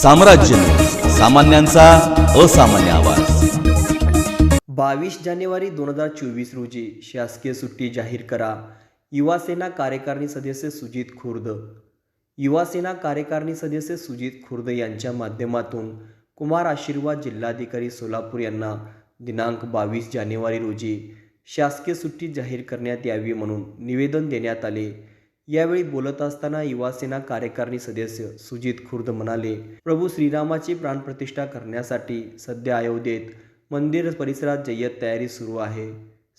साम्राज्य, सामान्यांचा असामान्य आवाज। 22 जानेवारी 2024 रोजी शासकीय सुट्टी जाहीर करा। युवा सेना कार्यकारिणी सदस्य सुजित खुर्द। युवा सेना कार्यकारिणी सदस्य सुजित खुर्द यांच्या माध्यमातून कुमार आशीर्वाद जिल्हाधिकारी सोलापूर यांना दिनांक 22 जानेवारी रोजी शासकीय सुट्टी जाहीर करण्यात यावी म्हणून निवेदन देण्यात आले। यावेळी बोलत असताना युवा सेना कार्यकारिणी सदस्य सुजित खुर्द म्हणाले, प्रभू श्रीरामाची प्राणप्रतिष्ठा करण्यासाठी सध्या अयोध्येत मंदिर परिसरात जय्यत तयारी सुरू आहे।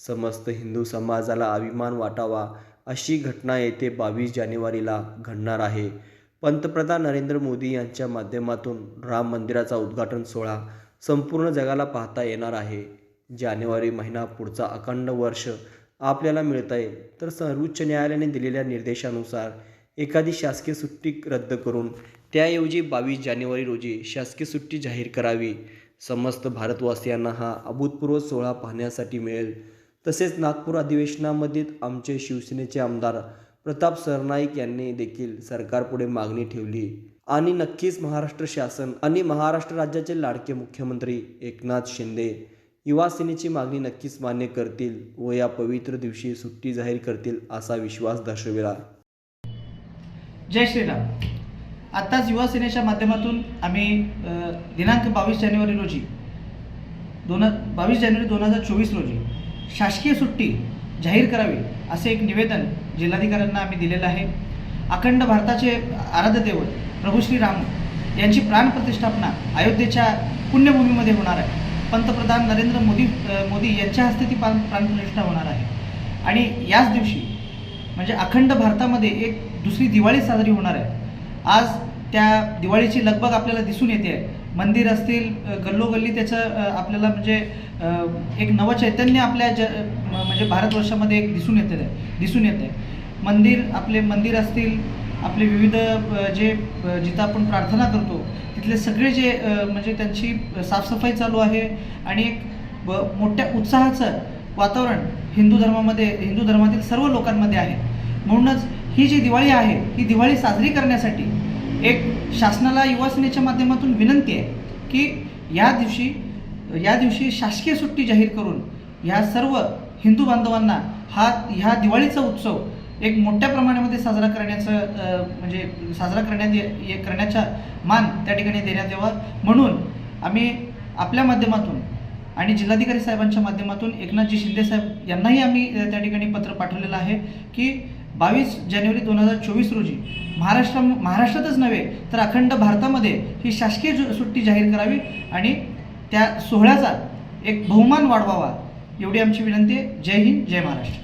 समस्त हिंदू समाजाला अभिमान वाटावा अशी घटना येथे 22 जानेवारीला घडणार आहे। पंतप्रधान नरेंद्र मोदी यांच्या माध्यमातून राम मंदिराचा उद्घाटन सोहळा संपूर्ण जगाला पाहता येणार आहे। जानेवारी महिना पुढचा अखंड वर्ष आपल्याला मिळत आहे, तर सर्वोच्च न्यायालयाने दिलेल्या निर्देशानुसार एखादी शासकीय सुट्टी रद्द करून त्याऐवजी 22 जानेवारी रोजी शासकीय सुट्टी जाहीर करावी। समस्त भारतवासियांना हा अभूतपूर्व सोहळा पाहण्यासाठी मिळेल। तसेच नागपूर अधिवेशनामध्ये आमचे शिवसेनेचे आमदार प्रताप सरनाईक यांनी देखील सरकारपुढे मागणी ठेवली आणि नक्कीच महाराष्ट्र शासन आणि महाराष्ट्र राज्याचे लाडके मुख्यमंत्री एकनाथ शिंदे युवा सेनेची मागणी नक्कीच मान्य करतील व या पवित्र दिवशी सुट्टी जाहीर करतील असा विश्वास दर्शविला। जय श्रीराम। आत्ताच युवा सेनेच्या माध्यमातून आम्ही दिनांक 22 जानेवारी 2024 रोजी शासकीय सुट्टी जाहीर करावी असे एक निवेदन जिल्हाधिकाऱ्यांना आम्ही दिलेलं आहे। अखंड भारताचे आराध्य दैवत प्रभू श्रीराम यांची प्राणप्रतिष्ठापना अयोध्येच्या पुण्यभूमीमध्ये होणार आहे। पंतप्रधान नरेंद्र मोदी यांच्या हस्ते ती प्राणप्रतिष्ठा होणार आहे आणि याच दिवशी म्हणजे अखंड भारतामध्ये एक दुसरी दिवाळी साजरी होणार आहे। आज त्या दिवाळीची लगबग आपल्याला दिसून येते आहे। मंदिर असतील, गल्लोगल्ली त्याचं आपल्याला म्हणजे एक नवं चैतन्य आपल्या म्हणजे भारतवर्षामध्ये एक दिसून येते। आपले मंदिर असतील, आपले विविध जिथं आपण प्रार्थना करतो तिथले सगळे म्हणजे त्यांची साफसफाई चालू आहे आणि एक मोठ्या उत्साहाचं वातावरण हिंदू धर्मातील सर्व लोकांमध्ये आहे। म्हणूनच ही जी दिवाळी आहे ही दिवाळी साजरी करण्यासाठी एक शासनाला युवा सेनेच्या माध्यमातून विनंती आहे की या दिवशी शासकीय सुट्टी जाहीर करून ह्या सर्व हिंदू बांधवांना ह्या दिवाळीचा उत्सव एक मोठ्या प्रमाणामध्ये साजरा करण्याचा मान त्या ठिकाणी देण्यात यावा। म्हणून आम्ही आपल्या माध्यमातून आणि जिल्हाधिकारी साहेबांच्या माध्यमातून एकनाथजी शिंदे साहेब यांनाही आम्ही त्या ठिकाणी पत्र पाठवलेलं आहे की 22 जानेवारी 2024 रोजी महाराष्ट्रातच नव्हे तर अखंड भारतामध्ये ही शासकीय सुट्टी जाहीर करावी आणि त्या सोहळ्याचा एक बहुमान वाढवावा एवढी आमची विनंती आहे। जय हिंद, जय महाराष्ट्र।